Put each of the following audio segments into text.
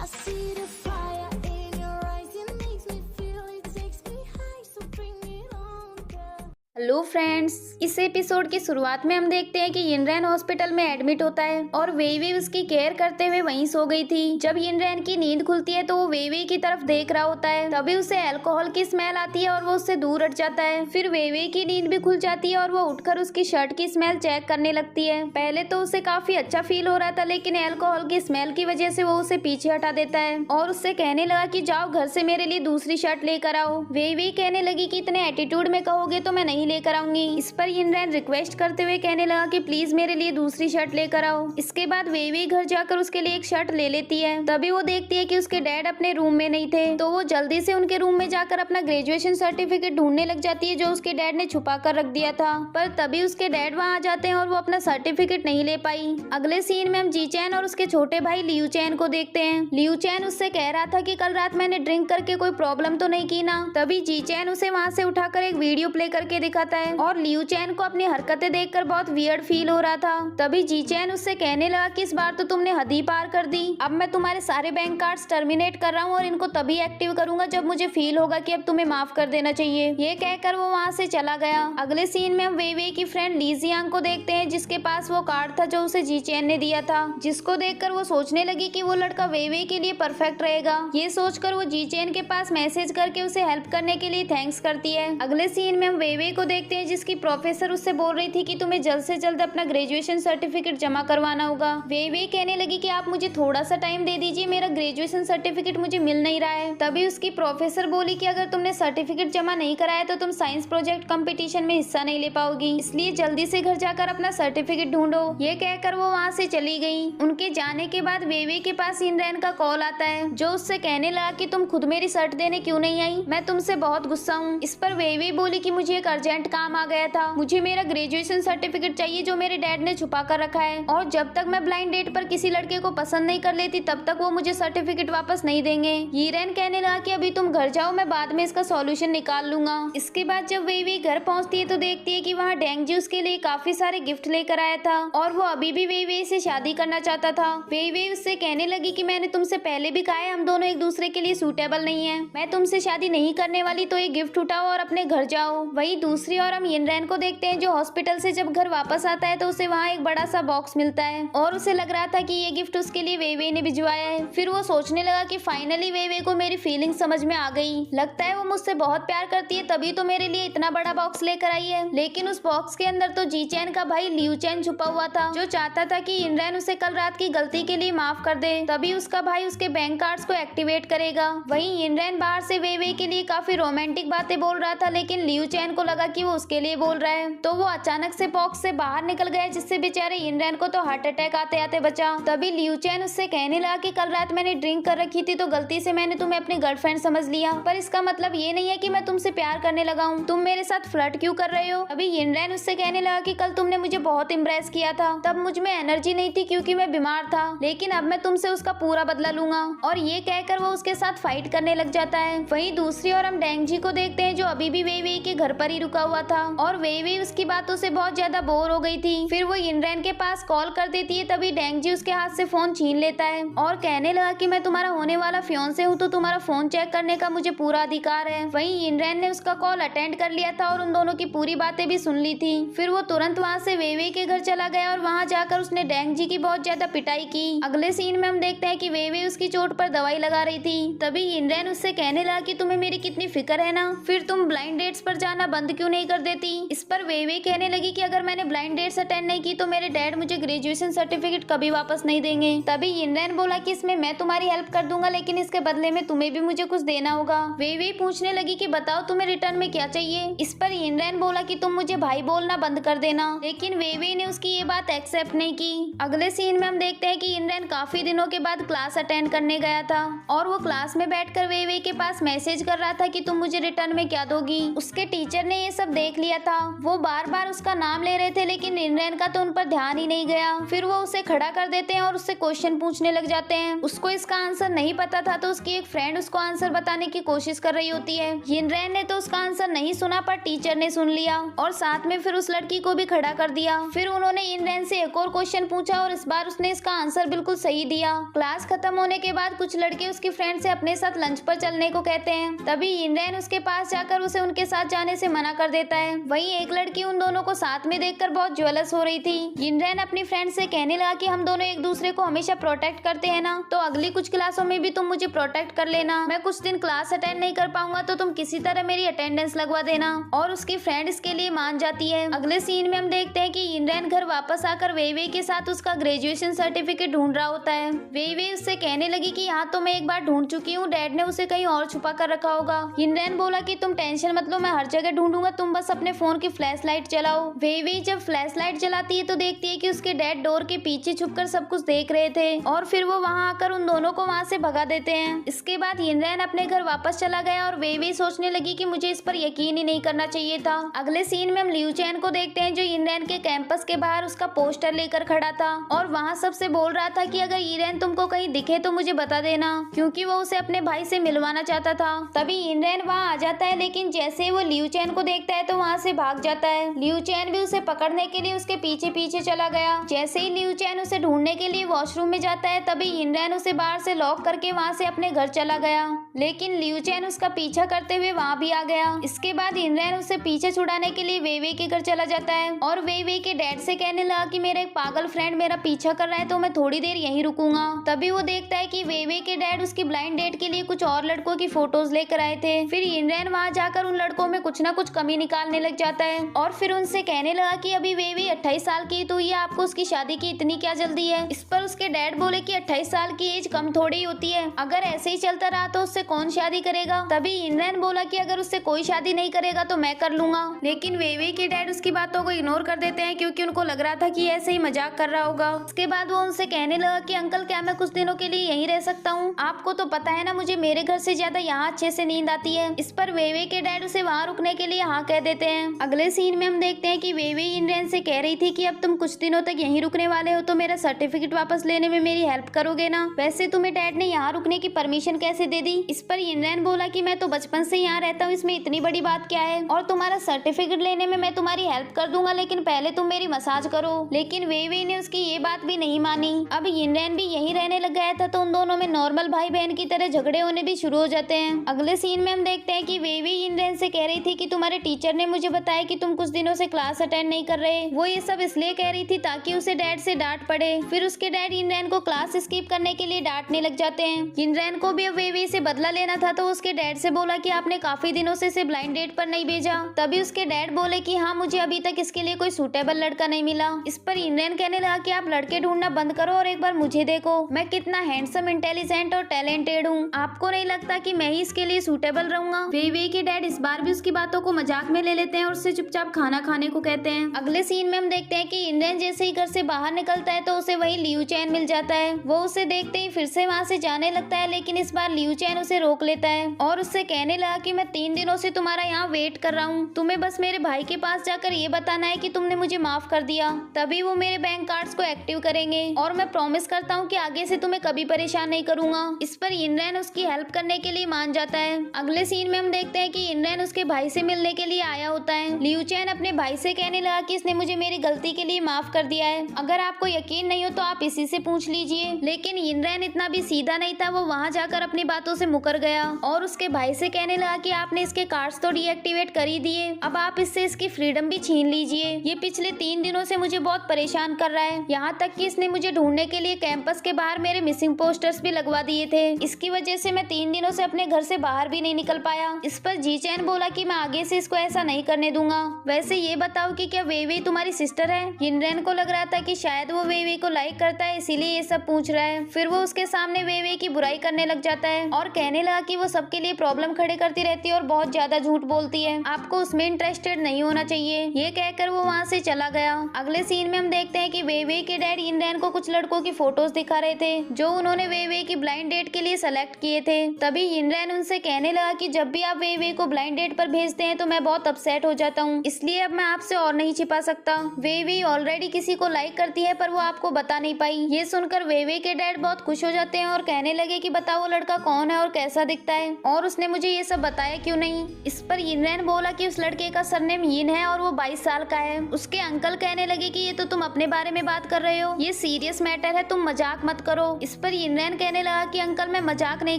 I see the fire in your eyes, it makes me feel, it takes me high, so bring it on, girl. Hello friends, इस episode की शुरुआत में हम देखते हैं कि यिनरैन हॉस्पिटल में एडमिट होता है और वेइवेई उसकी केयर करते हुए वहीं सो गई थी। जब यिनरैन की नींद खुलती है तो वो वेइवेई की तरफ देख रहा होता है, तभी उसे अल्कोहल की स्मेल आती है और वो उससे दूर हट जाता है। फिर वेइवेई की नींद भी खुल जाती है और वो उठकर उसकी शर्ट की स्मेल चेक करने लगती है। पहले तो उसे काफी अच्छा फील हो रहा था, लेकिन अल्कोहल की स्मेल की वजह से वो उसे पीछे हटा देता है और उससे कहने लगा कि जाओ घर से मेरे लिए दूसरी शर्ट लेकर आओ। वेइवेई कहने लगी कि इतने एटीट्यूड में कहोगे तो मैं नहीं लेकर आऊंगी। इस पर यिनरैन रिक्वेस्ट करते हुए कहने लगा कि प्लीज मेरे लिए दूसरी शर्ट लेकर आओ। इसके बाद वेइवेई घर जाकर उसके लिए एक शर्ट ले लेती है। तभी वो देखती है कि उसके डैड अपने रूम में नहीं थे, तो वो जल्दी से उनके रूम में जाकर अपना ग्रेजुएशन सर्टिफिकेट ढूंढने लग जाती है जो उसके डैड ने छुपा कर रख दिया था। पर तभी उसके डैड वहाँ आ जाते हैं और वो अपना सर्टिफिकेट नहीं ले पाई। अगले सीन में हम जी चैन और उसके छोटे भाई लियू चैन को देखते हैं। लियू चैन उससे कह रहा था कि कल रात मैंने ड्रिंक करके कोई प्रॉब्लम तो नहीं की ना। तभी जी चैन उसे वहाँ से उठाकर एक वीडियो प्ले करके दिखाता है और लियू चैन को अपनी हरकतें देखकर बहुत वियर्ड फील हो रहा था। तभी जी चैन उससे कहने लगा कि इस बार तो तुमने हद ही पार कर दी। अब मैं तुम्हारे सारे बैंक कार्ड्स टर्मिनेट कर रहा हूँ और इनको तभी एक्टिव करूंगा जब मुझे फील होगा कि अब तुम्हें माफ कर देना चाहिए। ये कहकर वो वहाँ से चला गया। अगले सीन में हम वेइवेई की फ्रेंड ली जियांग को देखते हैं, जिसके पास वो कार्ड था जो उसे जी चैन ने दिया था, जिसको देखकर वो सोचने लगी कि वो लड़का वेइवेई के लिए परफेक्ट रहेगा। ये सोचकर वो जी चैन के पास मैसेज करके उसे हेल्प करने के लिए थैंक्स करती है। अगले सीन में हम वेइवेई को देखते हैं, जिसकी प्रोफेसर उससे बोल रही थी कि तुम्हें जल्द से जल्द अपना ग्रेजुएशन सर्टिफिकेट जमा करवाना होगा। वेइवेई कहने लगी कि आप मुझे थोड़ा सा टाइम दे दीजिए, मेरा ग्रेजुएशन सर्टिफिकेट मुझे मिल नहीं रहा है। तभी उसकी प्रोफेसर बोली कि अगर तुमने सर्टिफिकेट जमा नहीं कराया तो तुम साइंस प्रोजेक्ट कंपटीशन में हिस्सा नहीं ले पाओगी, इसलिए जल्दी से घर जाकर अपना सर्टिफिकेट ढूंढो। ये कहकर वो वहाँ से चली गई। उनके जाने के बाद वेइवेई के पास यिनरैन का कॉल आता है, जो उससे कहने लगा कि तुम खुद मेरी शर्ट देने क्यों नहीं आई, मैं तुमसे बहुत गुस्सा हूँ। इस पर वेइवेई बोली कि मुझे एक अर्जेंट काम आ गया था, मुझे मेरा ग्रेजुएशन सर्टिफिकेट चाहिए जो मेरे डैड ने छुपा कर रखा है, और जब तक मैं ब्लाइंड डेट पर किसी लड़के को पसंद नहीं कर लेती तब तक वो मुझे सर्टिफिकेट वापस नहीं देंगे। यिनरैन कहने लगा कि अभी तुम घर जाओ, मैं बाद में इसका सॉल्यूशन निकाल लूंगा। इसके बाद जब वेइवेई घर पहुंचती है तो देखती है कि वहाँ डेंगजी उसके लिए काफी सारे गिफ्ट लेकर आया था और वो अभी भी वेइवेई से शादी करना चाहता था। वेइवेई उससे कहने लगी कि मैंने तुमसे पहले भी कहा है हम दोनों एक दूसरे के लिए सूटेबल नहीं है, मैं तुमसे शादी नहीं करने वाली, तो ये गिफ्ट उठाओ और अपने घर जाओ। वही दूसरी ओर हम यिनरैन को देखते हैं, जो हॉस्पिटल से जब घर वापस आता है तो उसे वहाँ एक बड़ा सा बॉक्स मिलता है और उसे लग रहा था कि ये गिफ्ट उसके लिए वेइवेई ने भिजवाया है। फिर वो सोचने लगा कि फाइनली वेइवेई को मेरी फीलिंग समझ में आ गई, लगता है वो मुझसे बहुत प्यार करती है, तभी तो मेरे लिए इतना बड़ा बॉक्स लेकर आई है। लेकिन उस बॉक्स के अंदर तो जी चैन का भाई लियू चैन छुपा हुआ था, जो चाहता था कि यिनरैन उसे कल रात की गलती के लिए माफ कर दे, तभी उसका भाई उसके बैंक कार्ड्स को एक्टिवेट करेगा। वहीं यिनरैन बाहर से वेइवेई के लिए काफी रोमांटिक बातें बोल रहा था, लेकिन लियू चैन को लगा कि वो उसके लिए बोल रहा है, तो वो अचानक से बॉक्स से बाहर निकल गया, जिससे बेचारे यिनरैन को तो हार्ट अटैक आते आते बचा। तभी लियू चैन उससे कहने लगा कि कल रात मैंने ड्रिंक कर रखी थी तो गलती से मैंने तुम्हें अपनी गर्लफ्रेंड समझ लिया, पर इसका मतलब ये नहीं है कि मैं तुमसे प्यार करने लगा हूँ, तुम मेरे साथ फ्लर्ट क्यों कर रहे हो। अभी यिनरैन उससे कहने लगा कि कल तुमने मुझे बहुत इम्प्रेस किया था, तब मुझ में एनर्जी नहीं थी क्योंकि मैं बीमार था, लेकिन अब मैं तुमसे उसका पूरा बदला लूंगा। और ये कहकर वो उसके साथ फाइट करने लग जाता है। वहीं दूसरी ओर हम डेंगजी को देखते हैं, जो अभी भी वेइवेई के घर पर ही रुका हुआ था और वेइवेई उसकी बातों से बहुत ज्यादा बोर हो गई थी। फिर वो यिनरैन के पास कॉल कर देती है, तभी डेंगजी उसके हाथ से फोन छीन लेता है और कहने लगा कि मैं तुम्हारा होने वाला फियांसे हूँ, तो तुम्हारा फोन चेक करने का मुझे पूरा अधिकार है। वहीं यिनरैन ने उसका कॉल अटेंड कर लिया था और उन दोनों की पूरी बातें भी सुन ली थी। फिर वो तुरंत वहाँ से वेइवेई के घर चला गया और वहाँ जाकर उसने डेंगजी की बहुत ज्यादा पिटाई की। अगले सीन में हम देखते हैं कि वेइवेई उसकी चोट पर दवाई लगा रही थी। तभी यिनरैन उससे कहने लगा कि तुम्हें मेरी कितनी फिक्र है ना, फिर तुम ब्लाइंड डेट्स पर जाना बंद क्यों नहीं कर देती। इस पर वेइवेई कहने लगी कि अगर मैंने ब्लाइंड डेट्स अटेंड नहीं की तो मेरे डैड मुझे ग्रेजुएशन सर्टिफिकेट कभी वापस नहीं देंगे। तभी यिनरैन बोला कि इसमें मैं तुम्हारी हेल्प कर दूंगा, लेकिन इसके बदले में तुम्हें भी मुझे कुछ देना होगा। वेइवेई पूछने लगी कि बताओ तुम्हें रिटर्न में क्या चाहिए। इस पर यिनरैन बोला कि तुम मुझे भाई बोलना बंद कर देना, लेकिन वेइवेई ने उसकी ये बात एक्सेप्ट नहीं की। अगले सीन में हम देखते हैं कि यिनरैन काफी दिनों के बाद क्लास अटेंड करने गया था और वो क्लास में बैठकर वेइवेई के पास मैसेज कर रहा था कि तुम मुझे रिटर्न में क्या दोगी। उसके टीचर ने ये सब देख लिया था। वो बार बार उसका नाम ले रहे थे लेकिन यिनरेन का तो उन पर ध्यान ही नहीं गया। फिर वो उसे खड़ा कर देते हैं और उससे क्वेश्चन पूछने लग जाते हैं। उसको इसका आंसर नहीं पता था तो उसकी एक फ्रेंड उसको आंसर बताने की कोशिश कर रही होती है। यिनरेन ने तो उसका आंसर नहीं सुना पर टीचर ने सुन लिया और साथ में फिर उस लड़की को भी खड़ा कर दिया। फिर उन्होंने यिनरेन से एक और क्वेश्चन पूछा और इस बार उसने इसका आंसर बिल्कुल सही दिया। क्लास खत्म होने के बाद कुछ लड़के उसकी फ्रेंड से अपने साथ लंच पर चलने को कहते हैं। तभी यिनरेन उसके पास जाकर उसे उनके साथ जाने से मना कर देता है। वहीं एक लड़की उन दोनों को साथ में देखकर बहुत ज्वेलस हो रही थी। यिनरेन अपनी फ्रेंड से कहने लगा कि हम दोनों एक दूसरे को हमेशा प्रोटेक्ट करते हैं ना, तो अगली कुछ क्लासों में भी तुम मुझे प्रोटेक्ट कर लेना। मैं कुछ दिन क्लास अटेंड नहीं कर पाऊंगा तो तुम किसी तरह मेरी अटेंडेंस लगवा देना। और उसकी फ्रेंड इसके लिए मान जाती है। अगले सीन में हम देखते हैं कि यिनरेन घर वापस आकर वेइवेई के साथ उसका ग्रेजुएशन सर्टिफिकेट ढूंढ रहा होता है। वेइवेई उससे कहने लगी कि यहाँ तो मैं एक बार ढूंढ चुकी हूँ, डैड ने उसे कहीं और छुपा कर रखा होगा। यिनरेन बोला कि तुम टेंशन मत लो, मैं हर जगह ढूंढूंगा, तुम बस अपने फोन की फ्लैश लाइट चलाओ। वेइवेई जब फ्लैश लाइट जलाती है तो देखती है कि उसके डैड डोर के पीछे छुपकर सब कुछ देख रहे थे और फिर वो वहाँ आकर उन दोनों को वहाँ से भगा देते हैं। इसके बाद यिनरेन अपने घर वापस चला गया और वेइवेई सोचने लगी कि मुझे इस पर यकीन ही नहीं करना चाहिए था। अगले सीन में हम लियू चैन को देखते हैं जो यिनरेन के कैंपस के बाहर उसका पोस्टर लेकर खड़ा था और वहाँ सबसे बोल रहा था कि अगर यिनरेन तुमको कहीं दिखे तो मुझे बता देना, क्योंकि वो उसे अपने भाई से मिलवाना चाहता था। तभी यिनरेन वहाँ आ जाता है लेकिन जैसे ही वो लियू चैन को देखता है तो वहाँ से भाग जाता है। लियू चैन भी उसे पकड़ने के लिए उसके पीछे पीछे चला गया। जैसे ही लियू चैन उसे ढूंढने के लिए वॉशरूम में जाता है तभी यिनरेन उसे बाहर से लॉक करके वहाँ से अपने घर चला गया, लेकिन लियू चैन उसका पीछा करते हुए वहाँ भी आ गया। इसके बाद यिनरेन उसे पीछे छुड़ाने के लिए वेइवेई के घर चला जाता है और वेइवेई के डैड से कहने लगा कि मेरा एक पागल फ्रेंड मेरा पीछा कर रहा है तो मैं थोड़ी देर यहीं रुकूंगा। तभी वो देखता है कि वेइवेई के डैड उसकी ब्लाइंड डेट के लिए कुछ और लड़कों की फोटोज लेकर आए थे। फिर यिनरेन वहाँ जाकर उन लड़कों में कुछ ना कुछ कमी निकालने लग जाता है और फिर उनसे कहने लगा कि अभी वेइवेई 28 साल की तो ये आपको उसकी शादी की इतनी क्या जल्दी है। इस पर उसके डैड बोले कि 28 साल की एज कम थोड़ी होती है, अगर ऐसे ही चलता रहा तो उससे कौन शादी करेगा। तभी यिनरेन बोला कि अगर उससे कोई शादी नहीं करेगा तो मैं कर लूंगा, लेकिन वेइवेई के डैड उसकी बातों को इग्नोर कर देते हैं क्योंकि उनको लग रहा था कि ऐसे ही मजाक कर रहा होगा। उसके बाद वो उनसे कहने लगा कि अंकल क्या मैं कुछ दिनों के लिए यहीं रह सकता हूँ, आपको तो पता है ना मुझे मेरे घर से ज्यादा यहाँ अच्छे से नींद आती है। इस पर वेइवेई के डैड उसे वहाँ रुकने के लिए हाँ कह देते हैं। अगले सीन में हम देखते हैं कि वेइवेई यिनरेन से कह रही थी कि अब तुम कुछ दिनों तक यहीं रुकने वाले हो तो मेरा सर्टिफिकेट वापस लेने में मेरी हेल्प करोगे ना, वैसे तुम्हें डैड ने यहाँ रुकने की परमिशन कैसे दे दी। इस पर यिनरेन बोला कि मैं तो बचपन से यहाँ रहता हूँ, इसमें इतनी बड़ी बात क्या है, और तुम्हारा सर्टिफिकेट लेने में मैं तुम्हारी हेल्प कर दूंगा लेकिन पहले तुम मेरी मसाज करो। लेकिन वेइवेई ने उसकी ये बात भी नहीं मानी। अब यिनरेन भी यहीं रहने लग गया था तो उन दोनों में नॉर्मल भाई बहन की तरह झगड़े होने भी शुरू हो जाते हैं। अगले सीन में हम देखते हैं कि वेइवेई यिनरेन से कह रही थी कि तुम्हारे टीचर ने मुझे बताया कि तुम कुछ दिनों से क्लास अटेंड नहीं कर रहे। वो ये सब इसलिए कह रही थी ताकि उसे डैड से डांट पड़े। फिर उसके डैड यिनरेन को क्लास स्किप करने के लिए डांटने लग जाते हैं। यिनरेन को भी अब वेइवेई से बदला लेना था तो उसके डैड से बोला कि आपने काफी दिनों से इसे ब्लाइंड डेट पर नहीं भेजा। तभी उसके डैड बोले कि हाँ मुझे अभी तक इसके लिए कोई सूटेबल लड़का नहीं मिला। इस पर यिनरेन कहने लगा कि आप लड़के ढूंढना बंद करो और एक बार मुझे देखो, मैं कितना हैंडसम, इंटेलिजेंट और टैलेंटेड हूँ, आपको नहीं लगता कि मैं ही इसके लिए सूटेबल रहूंगा। वेइवेई के डैड इस बार भी उसकी बातों को मजाक में ले लेते हैं और उससे चुपचाप खाना खाने को कहते हैं। अगले सीन में हम देखते हैं कि यिनरेन जैसे ही घर से बाहर निकलता है तो उसे वही लियू चैन मिल जाता है। वो उसे देखते ही फिर से वहाँ से जाने लगता है लेकिन इस बार लियू चैन उसे रोक लेता है और उससे कहने लगा कि मैं 3 दिनों से तुम्हारा यहाँ वेट कर रहा हूँ, तुम्हें बस मेरे भाई के पास जाकर ये बताना है कि तुमने मुझे माफ कर दिया, तभी वो मेरे बैंक कार्ड्स को एक्टिव करेंगे और मैं प्रॉमिस करता हूँ कि आगे से तुम्हें कभी परेशान नहीं करूंगा। इस पर यिनरेन उसकी हेल्प करने के लिए मान जाता है। अगले सीन में हम देखते हैं कि यिनरेन उसके भाई से मिलने के लिए आया होता है। लियू चैन अपने भाई से कहने लगा कि इसने मुझे मेरी गलती के लिए माफ कर दिया है, अगर आपको यकीन नहीं हो तो आप इसी से पूछ लीजिए। लेकिन यिनरेन इतना भी सीधा नहीं था, वो वहाँ जाकर अपनी बातों से मुकर गया और उसके भाई से कहने लगा कि आपने इसके कार्ड्स तो डीएक्टिवेट कर ही दिए, अब आप इससे इसकी फ्रीडम भी छीन लीजिए, ये पिछले 3 दिनों से मुझे बहुत परेशान कर रहा है, यहाँ तक कि इसने मुझे ढूंढने के लिए कैंपस के बाहर मेरे मिसिंग पोस्टर्स भी लगवा दिए थे, इसकी वजह से मैं 3 दिनों से अपने घर से बाहर भी नहीं निकल पाया। इस पर जी चैन बोला कि मैं आगे से इसको ऐसा नहीं करने दूंगा। वैसे ये बताओ कि क्या वेइवेई तुम्हारी सिस्टर है। यिनरेन को लग रहा था कि शायद वो वेइवेई को लाइक करता है इसीलिए ये सब पूछ रहा है। फिर वो उसके सामने वेइवेई की बुराई करने लग जाता है और कहने लगा कि वो सबके लिए प्रॉब्लम खड़े करती रहती है और बहुत ज्यादा झूठ बोलती है, आपको उसमें इंटरेस्टेड नहीं होना चाहिए। ये कहकर वो वहाँ से चला गया। अगले सीन में हम देखते हैं कि वेइवेई के डैड यिनरेन को कुछ लड़कों की फोटोज दिखा रहे थे जो उन्होंने वेइवेई की ब्लाइंड डेट के लिए सेलेक्ट किए थे। तभी यिनरेन उनसे कहने लगा कि जब भी आप वेइवेई को ब्लाइंड डेट पर भेजते हैं तो मैं बहुत अपसेट हो जाता हूँ, इसलिए अब मैं आपसे और नहीं छिपा सकता। वेई ऑलरेडी किसी को लाइक करती है पर वो आपको बता नहीं पाई। ये सुनकर वेई के डैड बहुत खुश हो जाते हैं और कहने लगे कि बताओ वो लड़का कौन है और कैसा दिखता है और उसने मुझे ये सब बताया क्यों नहीं। इस पर यिनरैन बोला कि उस लड़के का सरनेम यिन है और वो 22 साल का है। उसके अंकल कहने लगे कि ये तो तुम अपने बारे में बात कर रहे हो, ये सीरियस मैटर है, तुम मजाक मत करो। इस पर यिनरैन कहने लगा कि अंकल मैं मजाक नहीं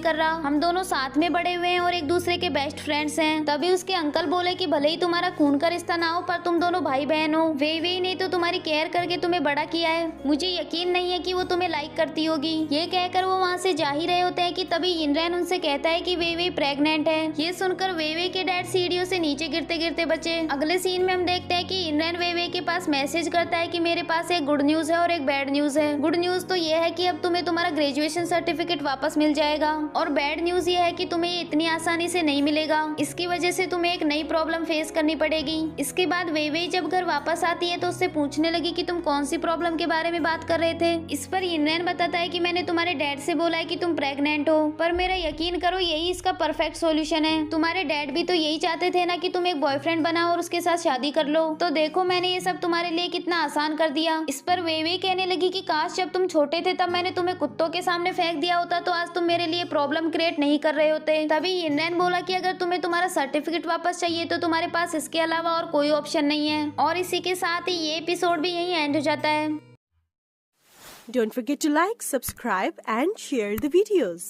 कर रहा, हम दोनों साथ में बड़े हुए हैं और एक दूसरे के बेस्ट फ्रेंड्स हैं। तभी उसके अंकल बोले कि भले ही तुम्हारा खून का रिश्ता ना हो पर तुम दोनों भाई बहन हो। वेई ने तो तुम्हारी केयर करके तुम्हें बड़ा किया है, मुझे यकीन नहीं है कि वो तुम्हें लाइक करती होगी। ये कहकर वो वहाँ से जा ही रहे होते हैं कि तभी यिनरैन उनसे कहता है कि वेई प्रेग्नेंट है। ये सुनकर वेई के डैड सीढ़ियों से नीचे गिरते गिरते बचे। अगले सीन में हम देखते हैं कि यिनरैन वेई के पास मैसेज करता है कि मेरे पास एक गुड न्यूज है और एक बैड न्यूज है। गुड न्यूज तो ये है कि अब तुम्हें तुम्हारा ग्रेजुएशन सर्टिफिकेट वापस मिल जाएगा और बैड न्यूज ये है कि तुम्हें ये इतनी आसानी से नहीं मिलेगा, इसकी वजह से तुम्हें एक नई प्रॉब्लम फेस करनी पड़ेगी। इसके बाद वेई जब घर वापस आती है तो उससे पूछने लगी कि तुम कौन सी प्रॉब्लम के बारे में बात कर रहे थे। इस पर यिनरैन बताता है कि मैंने तुम्हारे डैड से बोला है कि तुम प्रेग्नेंट हो, पर मेरा यकीन करो यही इसका परफेक्ट सॉल्यूशन है। तुम्हारे डैड भी तो यही चाहते थे ना कि तुम एक बॉयफ्रेंड बनाओ और उसके साथ शादी कर लो, तो देखो मैंने ये सब तुम्हारे लिए कितना आसान कर दिया। इस पर वेई कहने लगी कि काश जब तुम छोटे थे तब मैंने तुम्हें कुत्तों के सामने फेंक दिया होता तो आज तुम मेरे लिए प्रॉब्लम क्रिएट नहीं कर रहे होते। तभी यिनरैन बोला कि अगर तुम्हें तुम्हारा सर्टिफिकेट वापस चाहिए तो तुम्हारे पास इसके अलावा और कोई ऑप्शन नहीं है। और इसी के साथ ही ये एपिसोड भी यहीं एंड हो जाता है। Don't forget to like, subscribe and share the videos.